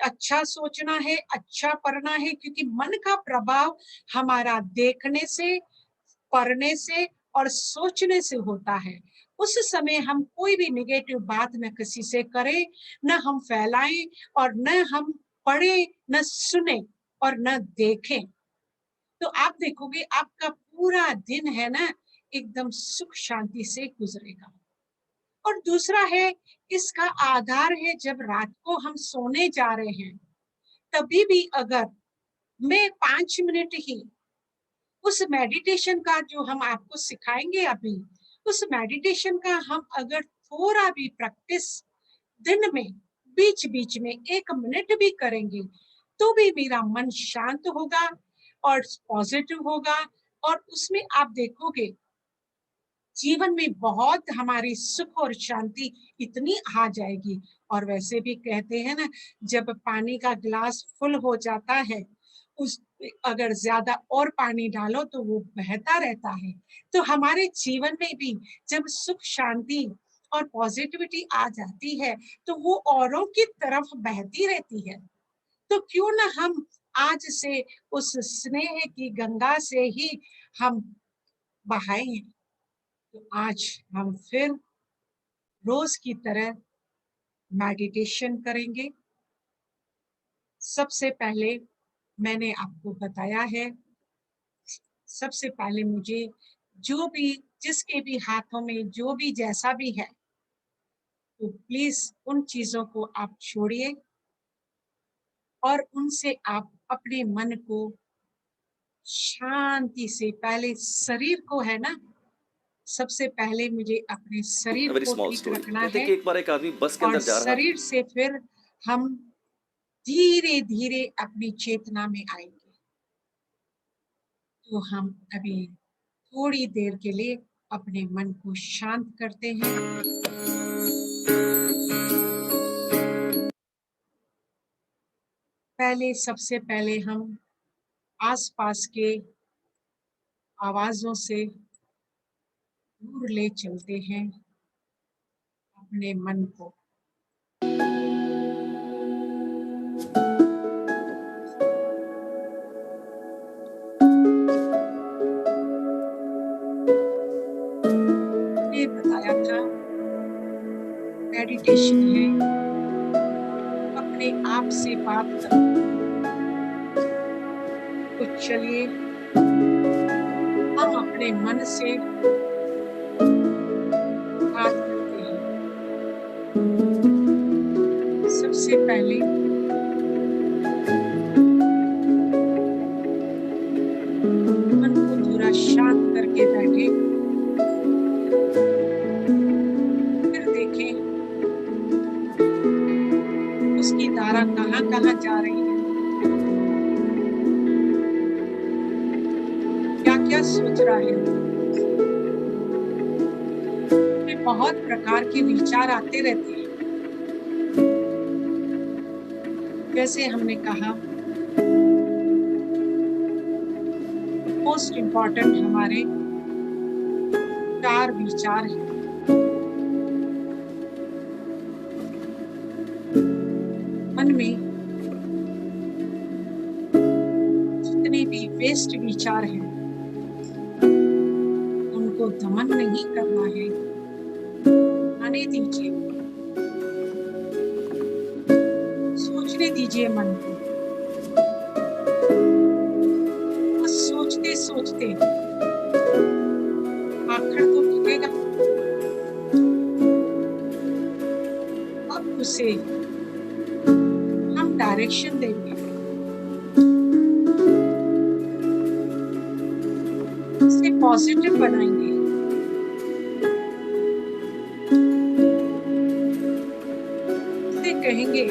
S1: अच्छा सोचना है, अच्छा पढ़ना है, क्योंकि मन का प्रभाव हमारा देखने से, पढ़ने से और सोचने से होता है। उस समय हम कोई भी नेगेटिव बात न किसी से करें, न हम फैलाएं, और न हम पढ़े, न सुने और न देखें। तो आप देखोगे आपका पूरा दिन है ना, एकदम सुख शांति से गुजरेगा। और दूसरा है, इसका आधार है, जब रात को हम सोने जा रहे हैं, तभी भी अगर मैं 5 मिनट ही उस मेडिटेशन का, जो हम आपको सिखाएंगे अभी, उस मेडिटेशन का हम अगर थोड़ा भी प्रैक्टिस दिन में बीच बीच में 1 मिनट भी करेंगे, तो भी मेरा मन शांत होगा और पॉजिटिव होगा। और उसमें आप देखोगे जीवन में बहुत हमारी सुख और शांति इतनी आ जाएगी। और वैसे भी कहते हैं ना, जब पानी का गिलास फुल हो जाता है, उस अगर ज्यादा और पानी डालो तो वो बहता रहता है। तो हमारे जीवन में भी जब सुख शांति और पॉजिटिविटी आ जाती है, तो वो औरों की तरफ बहती रहती है। तो क्यों ना हम आज से उस स्नेह की गंगा से ही हम बहाएं। तो आज हम फिर रोज की तरह मेडिटेशन करेंगे। सबसे पहले मैंने आपको बताया है, सबसे पहले मुझे जो भी, जिसके भी हाथों में जो भी जैसा भी है, तो प्लीज उन चीजों को आप छोड़िए और उनसे आप अपने मन को शांति से, पहले शरीर को है ना, सबसे पहले मुझे अपने शरीर
S2: वेरी
S1: को
S2: स्मॉल
S1: ठीक
S2: स्टोरी।
S1: रखना
S2: कहते हैं
S1: है।
S2: कि एक बार एक आदमी बस के
S1: और
S2: अंदर जा रहा था।
S1: शरीर से फिर हम धीरे धीरे अपनी चेतना में आएंगे। तो हम अभी थोड़ी देर के लिए अपने मन को शांत करते हैं। सबसे पहले हम आसपास के आवाजों से दूर ले चलते हैं अपने मन को। ये बताया था मेडिटेशन है अपने आप से बात करना। तो चलिए हम अपने मन से बात करते हैं। सबसे पहले मन को थोड़ा शांत करके बैठे, फिर देखें उसकी धारा कहाँ जा रही है, क्या क्या सोच रहा है। में बहुत प्रकार के विचार आते रहते हैं। जैसे हमने कहा मोस्ट इम्पोर्टेंट हमारे 4 विचार हैं। मन में जितने भी वेस्ट विचार हैं उनको दमन नहीं करना है, आने दीजिए, सोचने दीजिए मन को। बस सोचते सोचते आखिर तो टूटेगा। अब उसे हम डायरेक्शन देंगे, उसे पॉजिटिव बनाएंगे। उसे कहेंगे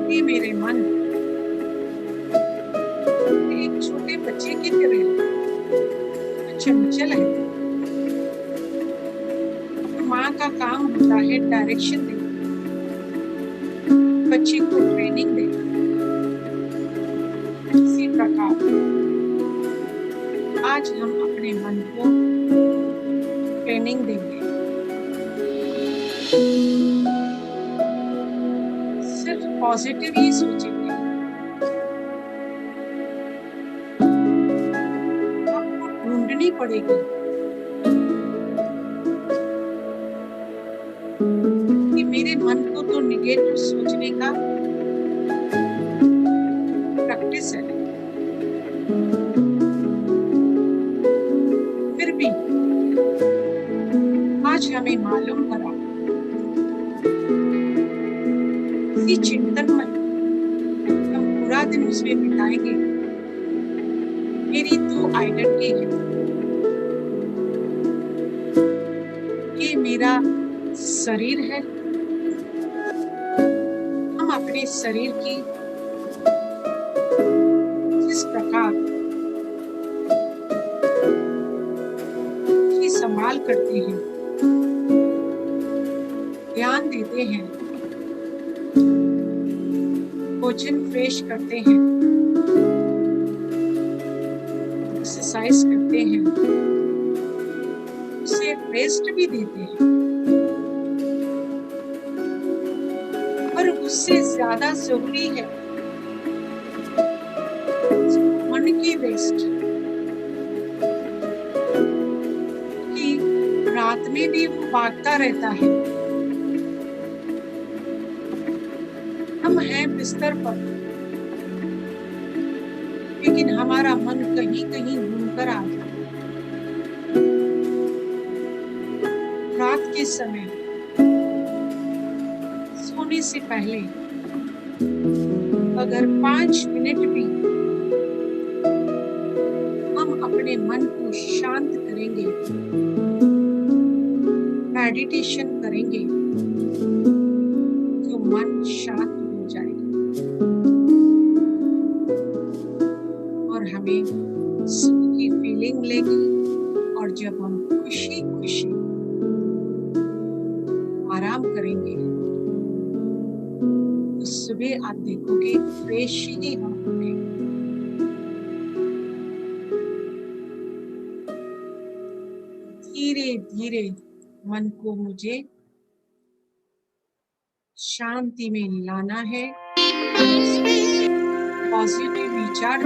S1: कि मेरे मन एक छोटे बच्चे की तरह चंचल है। माँ का काम होता है डायरेक्शन देना, बच्चे को ट्रेनिंग देना। इसी प्रकार आज हम अपने मन को ट्रेनिंग देंगे। सिर्फ पॉजिटिव ही सोचेंगे। आपको ढूंढनी पड़ेगी कि मेरे मन को तो निगेटिव सोचने का प्रैक्टिस है, फिर भी आज हमें मालूम पड़ा इसी चिंतन में हम पूरा दिन उसमें बिताएंगे। मेरी 2 आइडेंटिटी है, ये मेरा शरीर है। हम अपने शरीर की जिस प्रकार की संभाल करते हैं, ध्यान देते हैं, भोजन फ्रेश करते हैं, एक्सरसाइज करते हैं, उसे रेस्ट भी देते हैं, और उससे ज्यादा जरूरी है मन की रेस्ट। कि रात में भी वो भागता रहता है, हम हैं बिस्तर पर, लेकिन हमारा मन कहीं कहीं घूमकर आ जाता है। रात के समय सोने से पहले अगर 5 मिनट भी हम अपने मन को शांत करेंगे, मेडिटेशन करेंगे, तो मन शांत हो जाएगा और हमें हमें सुख की फीलिंग लेगी और जब हम खुशी खुशी आराम करेंगे तो सुबह आप देखोगे फ्रेश ही हम होंगे। धीरे धीरे मन को मुझे शांति में लाना है, पॉजिटिव विचार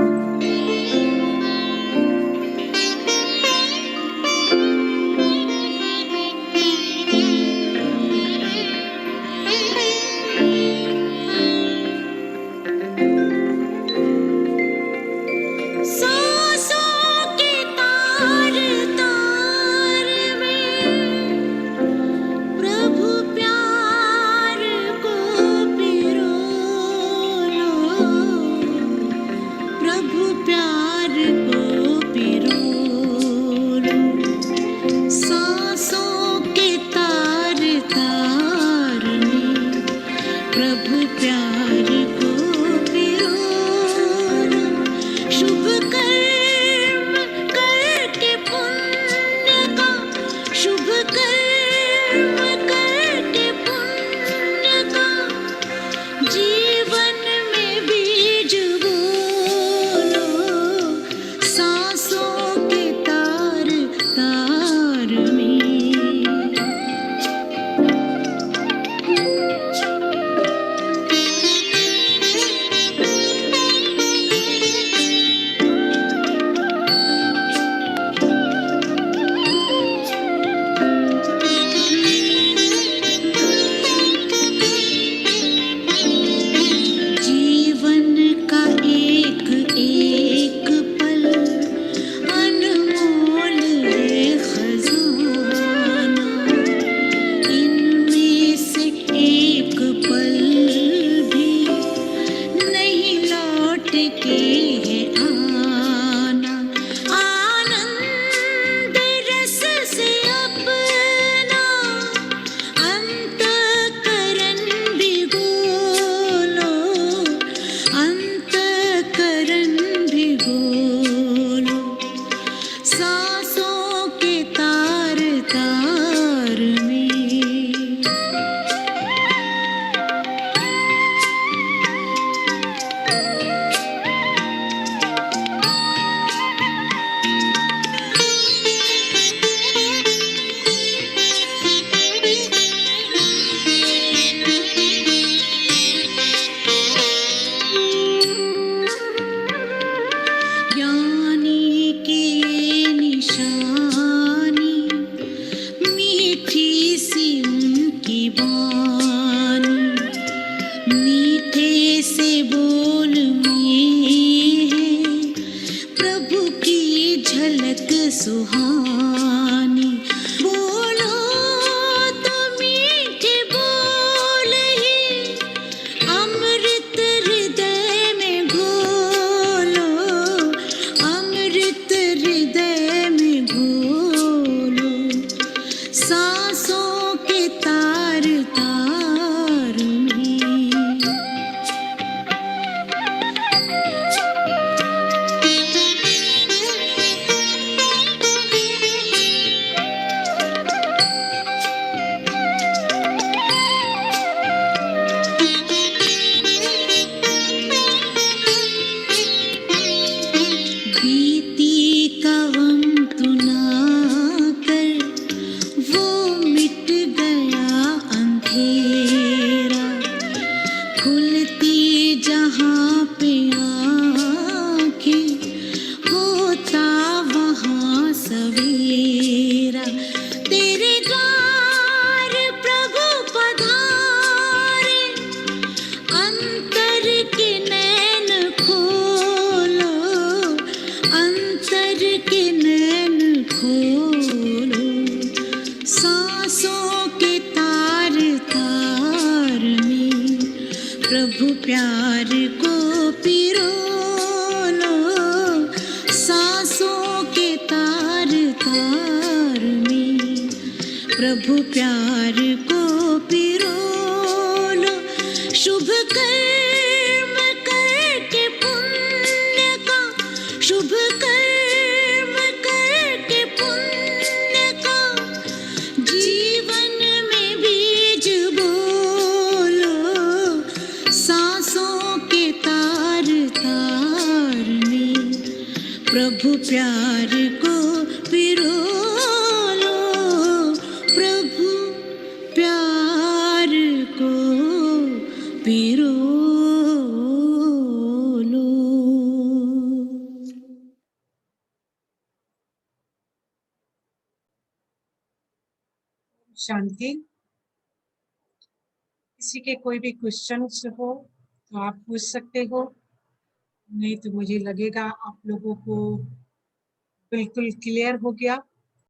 S2: सुहानी बोलो तो मीठे बोल ही अमृत हृदय में घोलो, अमृत हृदय में घोलो। सांसों के तार तार में बीती का गम तू ना कर, वो मिट गया अंधेरा। खुलती जहाँ पे आँखें होता वहाँ सवेरा। तेरे द्वार प्रभु पधारे, अंतर के नैन खोलो, अंतर के नैन खोलो। सांसों के तार तार में प्रभु प्यार को पिरो लो। सांसों के तार तार में प्रभु प्यार को पिरो लो। शुभ कर्म करके पुण्य का शुभ प्यार को पिरो लो, प्रभु प्यार को पिरो लो।
S1: शांति। किसी के कोई भी क्वेश्चंस हो तो आप पूछ सकते हो, नहीं तो मुझे लगेगा आप लोगों को बिल्कुल क्लियर हो गया।